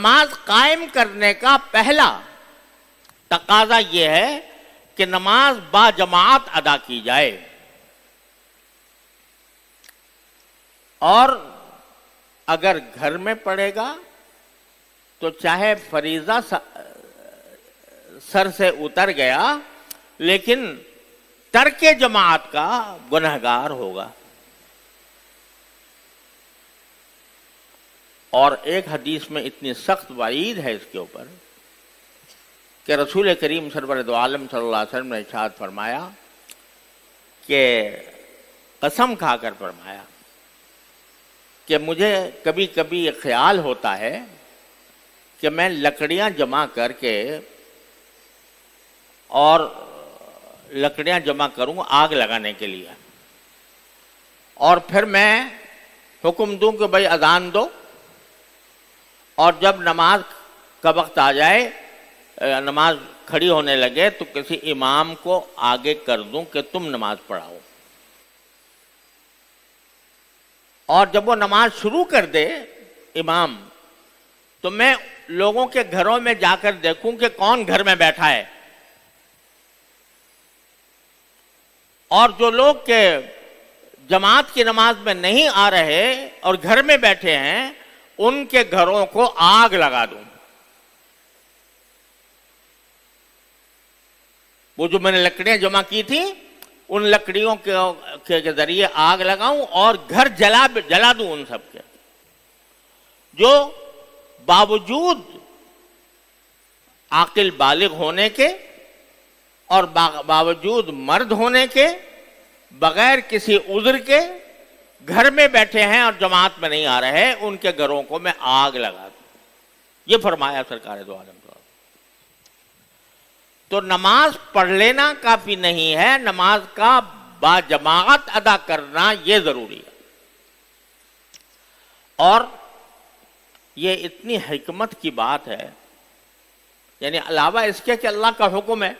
نماز قائم کرنے کا پہلا تقاضا یہ ہے کہ نماز با جماعت ادا کی جائے، اور اگر گھر میں پڑھے گا تو چاہے فریضہ سر سے اتر گیا لیکن ترک جماعت کا گنہگار ہوگا۔ اور ایک حدیث میں اتنی سخت وعید ہے اس کے اوپر کہ رسول کریم سرور دو عالم صلی اللہ علیہ وسلم نے ارشاد فرمایا کہ قسم کھا کر فرمایا کہ مجھے کبھی کبھی یہ خیال ہوتا ہے کہ میں لکڑیاں جمع کر کے اور لکڑیاں جمع کروں آگ لگانے کے لیے، اور پھر میں حکم دوں کہ بھائی اذان دو، اور جب نماز کا وقت آ جائے، نماز کھڑی ہونے لگے تو کسی امام کو آگے کر دوں کہ تم نماز پڑھاؤ، اور جب وہ نماز شروع کر دے امام تو میں لوگوں کے گھروں میں جا کر دیکھوں کہ کون گھر میں بیٹھا ہے، اور جو لوگ کے جماعت کی نماز میں نہیں آ رہے اور گھر میں بیٹھے ہیں ان کے گھروں کو آگ لگا دوں، وہ جو میں نے لکڑیاں جمع کی تھیں ان لکڑیوں کے ذریعے آگ لگاؤں اور گھر جلا دوں ان سب کے، جو باوجود عاقل بالغ ہونے کے اور باوجود مرد ہونے کے، بغیر کسی عذر کے گھر میں بیٹھے ہیں اور جماعت میں نہیں آ رہے، ان کے گھروں کو میں آگ لگا دوں، یہ فرمایا سرکار دو عالم۔ تو نماز پڑھ لینا کافی نہیں ہے، نماز کا با جماعت ادا کرنا یہ ضروری ہے۔ اور یہ اتنی حکمت کی بات ہے، یعنی علاوہ اس کے کہ اللہ کا حکم ہے،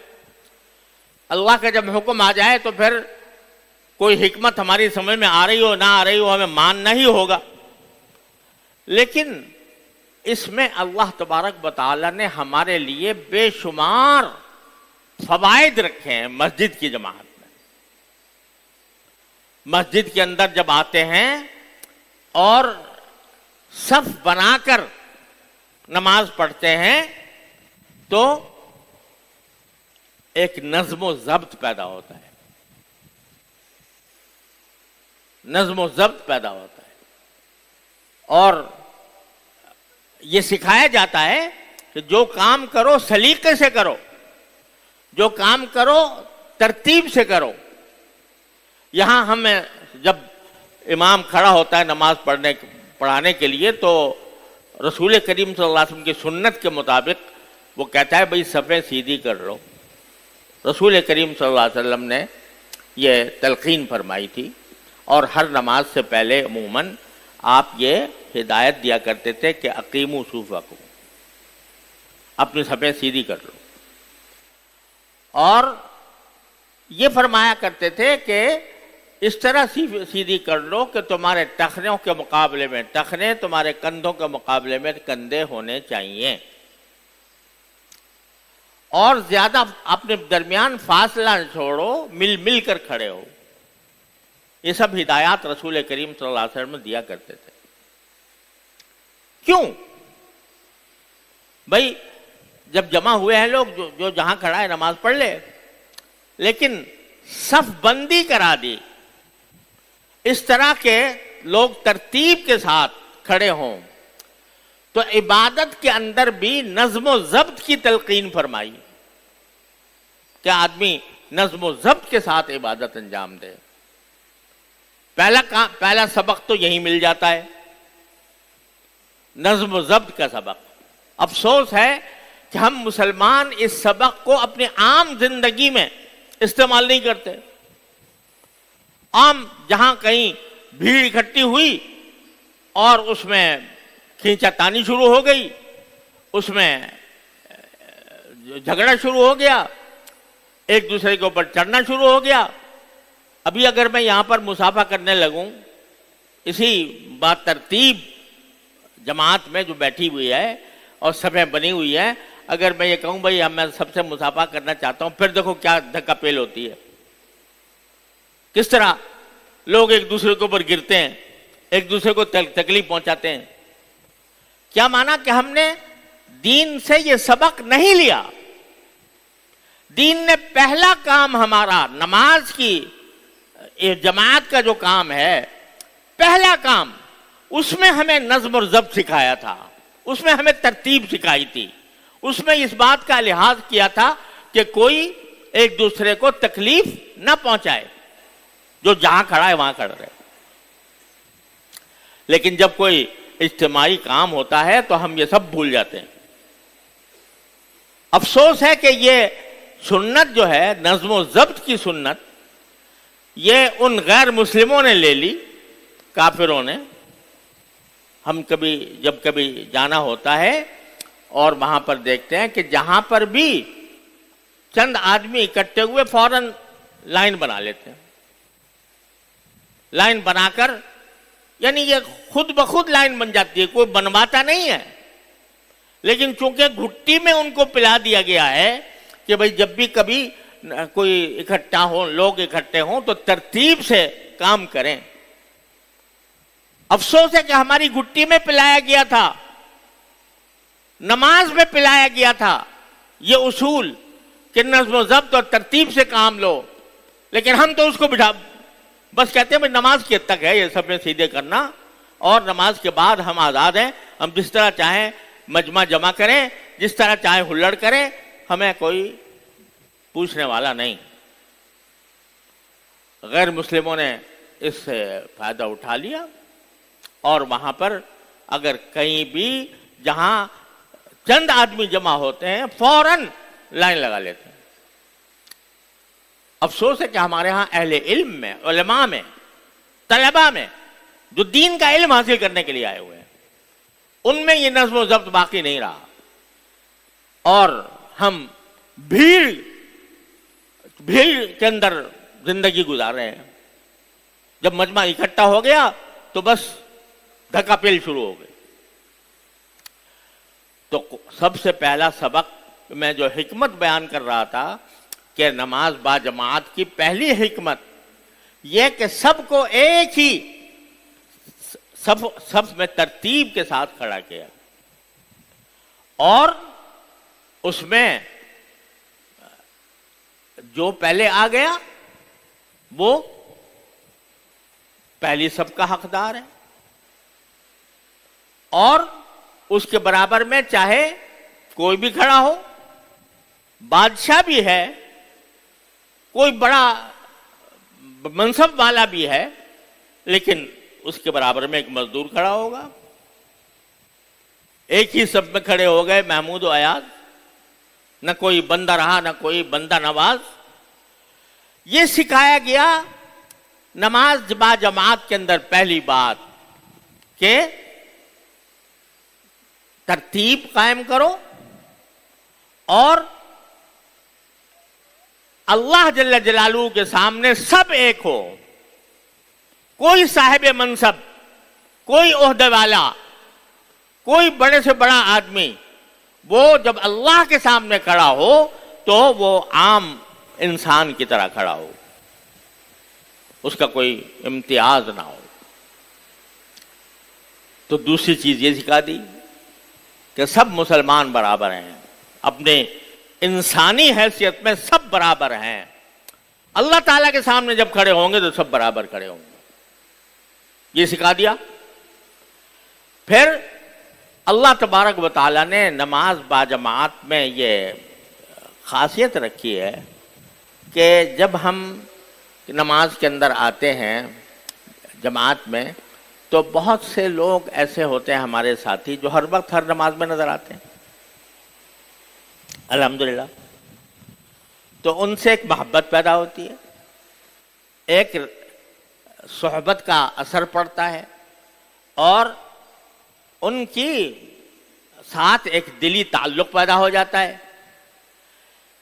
اللہ کا جب حکم آ جائے تو پھر کوئی حکمت ہماری سمجھ میں آ رہی ہو نہ آ رہی ہو ہمیں ماننا ہی ہوگا، لیکن اس میں اللہ تبارک و تعالی نے ہمارے لیے بے شمار فوائد رکھے ہیں۔ مسجد کی جماعت میں، مسجد کے اندر جب آتے ہیں اور صف بنا کر نماز پڑھتے ہیں تو ایک نظم و ضبط پیدا ہوتا ہے، نظم و ضبط پیدا ہوتا ہے، اور یہ سکھایا جاتا ہے کہ جو کام کرو سلیقے سے کرو، جو کام کرو ترتیب سے کرو۔ یہاں ہمیں جب امام کھڑا ہوتا ہے نماز پڑھانے کے لیے تو رسول کریم صلی اللہ علیہ وسلم کی سنت کے مطابق وہ کہتا ہے بھئی صفیں سیدھی کر لو۔ رسول کریم صلی اللہ علیہ وسلم نے یہ تلقین فرمائی تھی، اور ہر نماز سے پہلے عموماً آپ یہ ہدایت دیا کرتے تھے کہ اقیموا صفوفکم، اپنی صفیں سیدھی کر لو، اور یہ فرمایا کرتے تھے کہ اس طرح سیدھی کر لو کہ تمہارے ٹخنوں کے مقابلے میں ٹخنے، تمہارے کندھوں کے مقابلے میں کندھے ہونے چاہیے، اور زیادہ اپنے درمیان فاصلہ چھوڑو، مل مل کر کھڑے ہو۔ یہ سب ہدایات رسول کریم صلی اللہ علیہ وسلم دیا کرتے تھے۔ کیوں؟ بھائی جب جمع ہوئے ہیں لوگ، جو جہاں کھڑا ہے نماز پڑھ لے، لیکن صف بندی کرا دی، اس طرح کے لوگ ترتیب کے ساتھ کھڑے ہوں، تو عبادت کے اندر بھی نظم و ضبط کی تلقین فرمائی کہ آدمی نظم و ضبط کے ساتھ عبادت انجام دے۔ پہلا سبق تو یہی مل جاتا ہے، نظم و ضبط کا سبق۔ افسوس ہے کہ ہم مسلمان اس سبق کو اپنی عام زندگی میں استعمال نہیں کرتے۔ عام جہاں کہیں بھیڑ اکٹھی ہوئی اور اس میں کھینچا تانی شروع ہو گئی، اس میں جھگڑا شروع ہو گیا، ایک دوسرے کے اوپر چڑھنا شروع ہو گیا۔ ابھی اگر میں یہاں پر مصافحہ کرنے لگوں، اسی بات ترتیب جماعت میں جو بیٹھی ہوئی ہے، اور صفیں بنی ہوئی ہیں. اگر میں یہ کہوں بھائی میں سب سے مصافحہ کرنا چاہتا ہوں، پھر دیکھو کیا دھکا پیل ہوتی ہے، کس طرح لوگ ایک دوسرے کے اوپر گرتے ہیں، ایک دوسرے کو تکلیف پہنچاتے ہیں. کیا مانا کہ ہم نے دین سے یہ سبق نہیں لیا. دین نے پہلا کام ہمارا نماز کی جماعت کا جو کام ہے، پہلا کام اس میں ہمیں نظم اور ضبط سکھایا تھا، اس میں ہمیں ترتیب سکھائی تھی، اس میں اس بات کا لحاظ کیا تھا کہ کوئی ایک دوسرے کو تکلیف نہ پہنچائے، جو جہاں کھڑا ہے وہاں کھڑا رہے. لیکن جب کوئی اجتماعی کام ہوتا ہے تو ہم یہ سب بھول جاتے ہیں. افسوس ہے کہ یہ سنت جو ہے، نظم و ضبط کی سنت، یہ ان غیر مسلموں نے لے لی، کافروں نے. ہم جب کبھی جانا ہوتا ہے اور وہاں پر دیکھتے ہیں کہ جہاں پر بھی چند آدمی اکٹھے ہوئے فوراً لائن بنا لیتے ہیں. لائن بنا کر، یعنی یہ خود بخود لائن بن جاتی ہے، کوئی بنواتا نہیں ہے. لیکن چونکہ گھٹی میں ان کو پلا دیا گیا ہے کہ بھئی جب بھی کبھی کوئی اکٹھا ہو، لوگ اکٹھے ہوں تو ترتیب سے کام کریں. افسوس ہے کہ ہماری گھٹی میں پلایا گیا تھا، نماز میں پلایا گیا تھا یہ اصول کہ نظم و ضبط اور ترتیب سے کام لو. لیکن ہم تو اس کو بس کہتے ہیں نماز کی حد تک ہے یہ سب میں سیدھے کرنا، اور نماز کے بعد ہم آزاد ہیں، ہم جس طرح چاہیں مجمع جمع کریں، جس طرح چاہیں ہلڑ کریں، ہمیں کوئی پوچھنے والا نہیں. غیر مسلموں نے اس سے فائدہ اٹھا لیا اور وہاں پر اگر کہیں بھی جہاں چند آدمی جمع ہوتے ہیں فوراً لائن لگا لیتے ہیں. افسوس ہے کہ ہمارے ہاں اہل علم میں، علماء میں، طلباء میں جو دین کا علم حاصل کرنے کے لیے آئے ہوئے ہیں، ان میں یہ نظم و ضبط باقی نہیں رہا، اور ہم بھیڑ کے اندر زندگی گزار رہے ہیں. جب مجمع اکٹھا ہو گیا تو بس دھکا پیل شروع ہو گئی. تو سب سے پہلا سبق میں جو حکمت بیان کر رہا تھا کہ نماز با جماعت کی پہلی حکمت یہ کہ سب کو ایک ہی صف میں ترتیب کے ساتھ کھڑا کیا، اور اس میں جو پہلے آ گیا وہ پہلی صف کا حقدار ہے، اور اس کے برابر میں چاہے کوئی بھی کھڑا ہو، بادشاہ بھی ہے، کوئی بڑا منصب والا بھی ہے، لیکن اس کے برابر میں ایک مزدور کھڑا ہوگا. ایک ہی صف میں کھڑے ہو گئے محمود و ایاز، نہ کوئی بندہ رہا نہ کوئی بندہ نواز. یہ سکھایا گیا نماز با جماعت کے اندر پہلی بات کہ ترتیب قائم کرو، اور اللہ جل جلالہ کے سامنے سب ایک ہو. کوئی صاحب منصب، کوئی عہدے والا، کوئی بڑے سے بڑا آدمی، وہ جب اللہ کے سامنے کھڑا ہو تو وہ عام انسان کی طرح کھڑا ہو، اس کا کوئی امتیاز نہ ہو. تو دوسری چیز یہ سکھا دی کہ سب مسلمان برابر ہیں، اپنے انسانی حیثیت میں سب برابر ہیں. اللہ تعالیٰ کے سامنے جب کھڑے ہوں گے تو سب برابر کھڑے ہوں گے، یہ سکھا دیا. پھر اللہ تبارک و تعالیٰ نے نماز با جماعت میں یہ خاصیت رکھی ہے کہ جب ہم نماز کے اندر آتے ہیں جماعت میں تو بہت سے لوگ ایسے ہوتے ہیں ہمارے ساتھی جو ہر وقت ہر نماز میں نظر آتے ہیں الحمدللہ. تو ان سے ایک محبت پیدا ہوتی ہے، ایک صحبت کا اثر پڑتا ہے، اور ان کی ساتھ ایک دلی تعلق پیدا ہو جاتا ہے.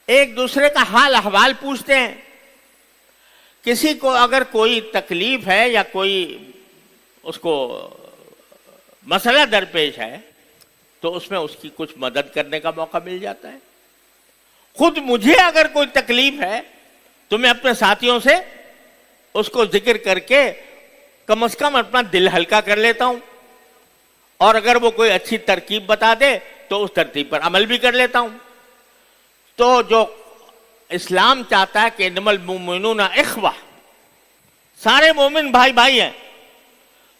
ایک دوسرے کا حال احوال پوچھتے ہیں. کسی کو اگر کوئی تکلیف ہے یا کوئی اس کو مسئلہ درپیش ہے تو اس میں اس کی کچھ مدد کرنے کا موقع مل جاتا ہے. خود مجھے اگر کوئی تکلیف ہے تو میں اپنے ساتھیوں سے اس کو ذکر کر کے کم از کم اپنا دل ہلکا کر لیتا ہوں, اور اگر وہ کوئی اچھی ترکیب بتا دے تو اس ترتیب پر عمل بھی کر لیتا ہوں. تو جو اسلام چاہتا ہے کہ انما المؤمنون اخوہ, سارے مومن بھائی بھائی ہیں,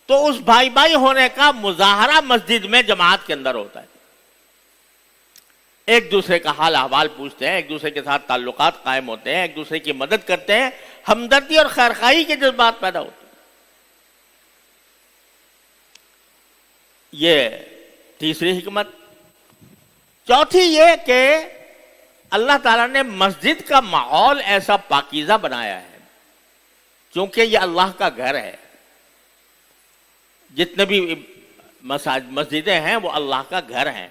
تو اس بھائی بھائی ہونے کا مظاہرہ مسجد میں جماعت کے اندر ہوتا ہے. ایک دوسرے کا حال احوال پوچھتے ہیں, ایک دوسرے کے ساتھ تعلقات قائم ہوتے ہیں, ایک دوسرے کی مدد کرتے ہیں, ہمدردی اور خیرخواہی کے جذبات پیدا ہوتے ہیں. یہ تیسری حکمت. چوتھی یہ کہ اللہ تعالیٰ نے مسجد کا ماحول ایسا پاکیزہ بنایا ہے, کیونکہ یہ اللہ کا گھر ہے. جتنے بھی مسجدیں ہیں وہ اللہ کا گھر ہیں.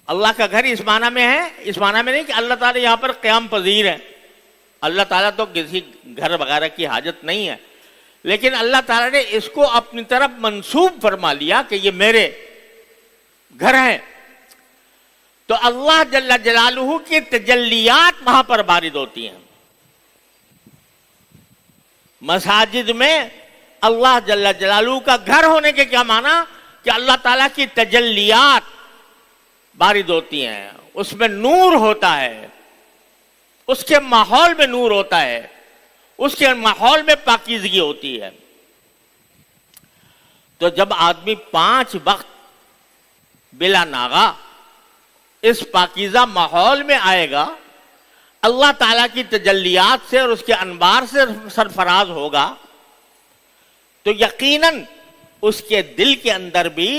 اللہ کا گھر اس معنی میں ہے, اس معنی میں نہیں کہ اللہ تعالیٰ یہاں پر قیام پذیر ہے. اللہ تعالیٰ تو کسی گھر وغیرہ کی حاجت نہیں ہے, لیکن اللہ تعالیٰ نے اس کو اپنی طرف منسوب فرما لیا کہ یہ میرے گھر ہیں. تو اللہ جل جلالہ کی تجلیات وہاں پر وارد ہوتی ہیں. مساجد میں اللہ جل جلالہ کا گھر ہونے کے کیا معنی کہ اللہ تعالیٰ کی تجلیات وارد ہوتی ہیں, اس میں نور ہوتا ہے, اس کے ماحول میں نور ہوتا ہے, اس کے ماحول میں پاکیزگی ہوتی ہے. تو جب آدمی 5 وقت بلا ناغہ اس پاکیزہ ماحول میں آئے گا, اللہ تعالیٰ کی تجلیات سے اور اس کے انوار سے سرفراز ہوگا, تو یقیناً اس کے دل کے اندر بھی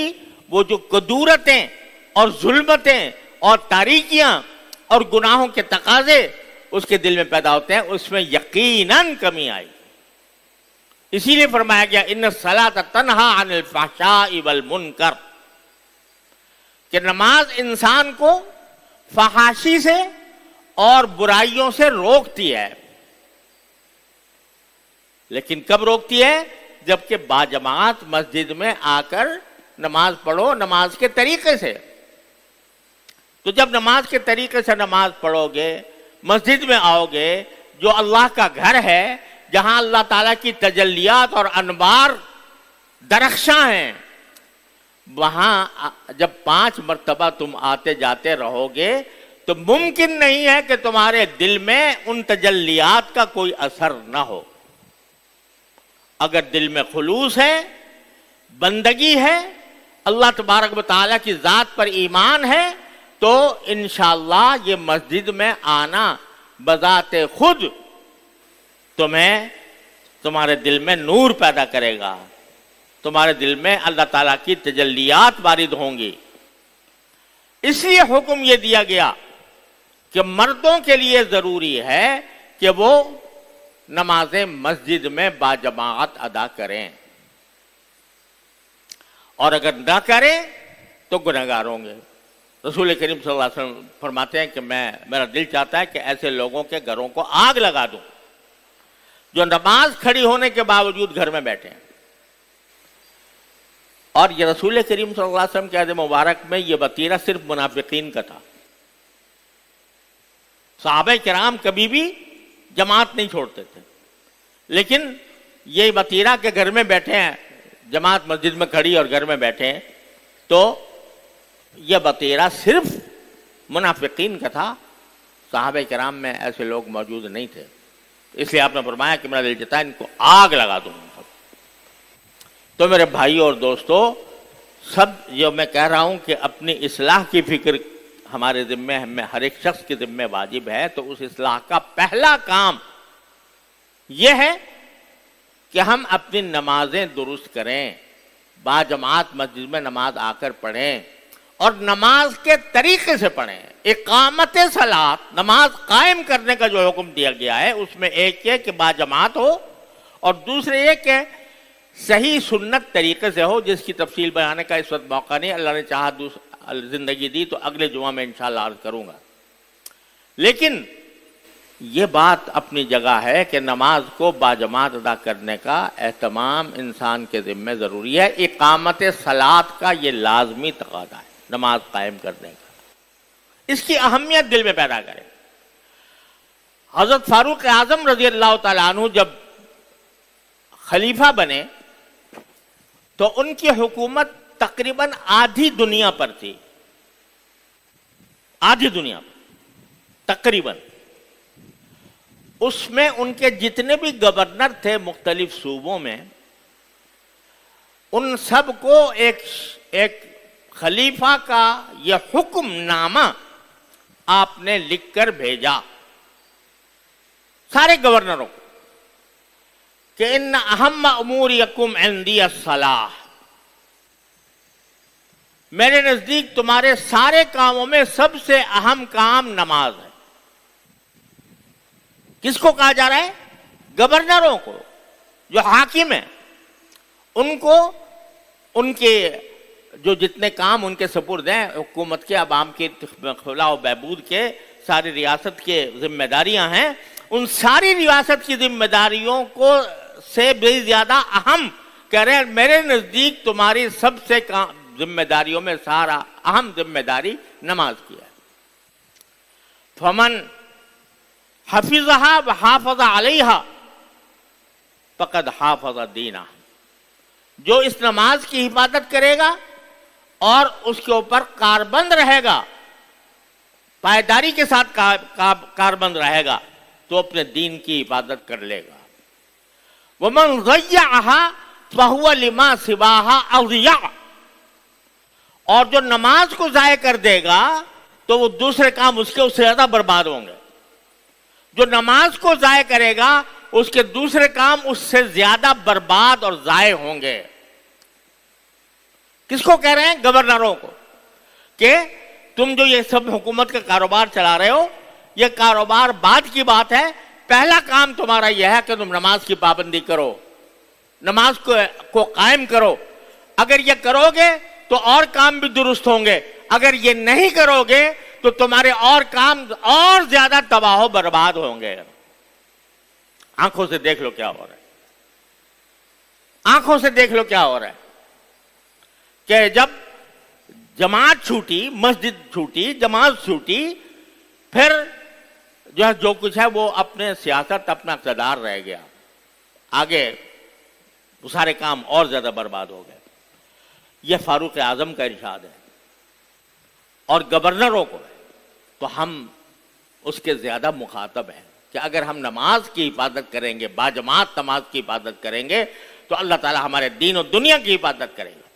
وہ جو کدورتیں اور ظلمتیں اور تاریکیاں اور گناہوں کے تقاضے اس کے دل میں پیدا ہوتے ہیں, اس میں یقیناً کمی آئی. اسی لیے فرمایا گیا ان الصلاۃ تنہا عن الفحشاء والمنکر, کہ نماز انسان کو فحاشی سے اور برائیوں سے روکتی ہے. لیکن کب روکتی ہے؟ جبکہ باجماعت مسجد میں آ کر نماز پڑھو نماز کے طریقے سے. تو جب نماز کے طریقے سے نماز پڑھو گے, مسجد میں آؤ گے جو اللہ کا گھر ہے, جہاں اللہ تعالیٰ کی تجلیات اور انوار درخشاں ہیں, وہاں جب 5 مرتبہ تم آتے جاتے رہو گے تو ممکن نہیں ہے کہ تمہارے دل میں ان تجلیات کا کوئی اثر نہ ہو. اگر دل میں خلوص ہے, بندگی ہے, اللہ تبارک و تعالیٰ کی ذات پر ایمان ہے, تو انشاءاللہ یہ مسجد میں آنا بذات خود تمہیں تمہارے دل میں نور پیدا کرے گا, تمہارے دل میں اللہ تعالیٰ کی تجلیات وارد ہوں گی. اس لیے حکم یہ دیا گیا کہ مردوں کے لیے ضروری ہے کہ وہ نمازیں مسجد میں باجماعت ادا کریں, اور اگر نہ کریں تو گنہگار ہوں گے. رسول کریم صلی اللہ علیہ وسلم فرماتے ہیں کہ میرا دل چاہتا ہے کہ ایسے لوگوں کے گھروں کو آگ لگا دوں جو نماز کھڑی ہونے کے باوجود گھر میں بیٹھے ہیں. اور یہ رسول کریم صلی اللہ علیہ وسلم کے عہد مبارک میں یہ وتیرہ صرف منافقین کا تھا. صحابہ کرام کبھی بھی جماعت نہیں چھوڑتے تھے, لیکن یہ وتیرہ کے گھر میں بیٹھے ہیں, جماعت مسجد میں کھڑی اور گھر میں بیٹھے ہیں, تو یہ وتیرہ صرف منافقین کا تھا. صحابہ کرام میں ایسے لوگ موجود نہیں تھے, اس لیے آپ نے فرمایا کہ میرا دل چاہتا ہے ان کو آگ لگا دوں. تو میرے بھائی اور دوستو, سب جو میں کہہ رہا ہوں کہ اپنی اصلاح کی فکر ہمارے ذمے, ہمیں ہر ایک شخص کے ذمے واجب ہے. تو اس اصلاح کا پہلا کام یہ ہے کہ ہم اپنی نمازیں درست کریں, باجماعت مسجد میں نماز آ کر پڑھیں, اور نماز کے طریقے سے پڑھیں. اقامت صلاۃ, نماز قائم کرنے کا جو حکم دیا گیا ہے اس میں ایک یہ کہ باجماعت ہو, اور دوسرے یہ کہ صحیح سنت طریقے سے ہو, جس کی تفصیل بیانے کا اس وقت موقع نہیں. اللہ نے چاہا زندگی دی تو اگلے جمعہ میں انشاءاللہ عرض کروں گا. لیکن یہ بات اپنی جگہ ہے کہ نماز کو باجماعت ادا کرنے کا اہتمام انسان کے ذمہ ضروری ہے. اقامت صلاۃ کا یہ لازمی تقاضا ہے. نماز قائم کرنے کا، اس کی اہمیت دل میں پیدا کریں۔ حضرت فاروق اعظم رضی اللہ تعالیٰ عنہ جب خلیفہ بنے تو ان کی حکومت تقریباً آدھی دنیا پر تھی، آدھی دنیا پر تقریباً۔ اس میں ان کے جتنے بھی گورنر تھے مختلف صوبوں میں، ان سب کو ایک خلیفہ کا یہ حکم نامہ آپ نے لکھ کر بھیجا سارے گورنروں کو کہ ان اہم امورکم عندی الصلاۃ، میرے نزدیک تمہارے سارے کاموں میں سب سے اہم کام نماز ہے۔ کس کو کہا جا رہا ہے؟ گورنروں کو، جو حاکم ہیں، ان کو ان کے جو جتنے کام ان کے سپرد ہیں، حکومت کے، عوام کی فلاح و بہبود کے، ساری ریاست کے ذمہ داریاں ہیں، ان ساری ریاست کی ذمہ داریوں کو سے بھی زیادہ اہم کہہ رہے ہیں میرے نزدیک تمہاری سب سے ذمہ داریوں میں سارا اہم ذمہ داری نماز کی ہے۔ فمن حفظها وحافظ علیہا فقد حافظ دینہ، جو اس نماز کی حفاظت کرے گا اور اس کے اوپر کاربند رہے گا، پائیداری کے ساتھ کاربند رہے گا، تو اپنے دین کی حفاظت کر لے گا۔ ومن ضیعها فهو لما سواها اضیع، اور جو نماز کو ضائع کر دے گا تو وہ دوسرے کام اس سے زیادہ برباد ہوں گے۔ جو نماز کو ضائع کرے گا اس کے دوسرے کام اس سے زیادہ برباد اور ضائع ہوں گے۔ کس کو کہہ رہے ہیں؟ گورنروں کو، کہ تم جو یہ سب حکومت کا کاروبار چلا رہے ہو، یہ کاروبار بعد کی بات ہے، پہلا کام تمہارا یہ ہے کہ تم نماز کی پابندی کرو، نماز کو قائم کرو۔ اگر یہ کرو گے تو اور کام بھی درست ہوں گے، اگر یہ نہیں کرو گے تو تمہارے اور کام اور زیادہ تباہ و برباد ہوں گے۔ آنکھوں سے دیکھ لو کیا ہو رہا ہے، آنکھوں سے دیکھ لو کیا ہو رہا ہے کہ جب جماعت چھوٹی، مسجد چھوٹی، جماعت چھوٹی، پھر جو کچھ ہے وہ اپنے سیاست، اپنا اقتدار رہ گیا، آگے وہ سارے کام اور زیادہ برباد ہو گئے۔ یہ فاروق اعظم کا ارشاد ہے اور گورنروں کو ہے، تو ہم اس کے زیادہ مخاطب ہیں کہ اگر ہم نماز کی حفاظت کریں گے، باجماعت نماز کی حفاظت کریں گے تو اللہ تعالی ہمارے دین و دنیا کی حفاظت کرے گا،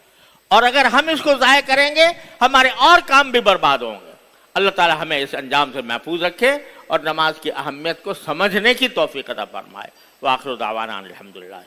اور اگر ہم اس کو ضائع کریں گے ہمارے اور کام بھی برباد ہوں گے۔ اللہ تعالی ہمیں اس انجام سے محفوظ رکھے اور نماز کی اہمیت کو سمجھنے کی توفیق عطا فرمائے۔ وآخر دعوانا الحمدللہ۔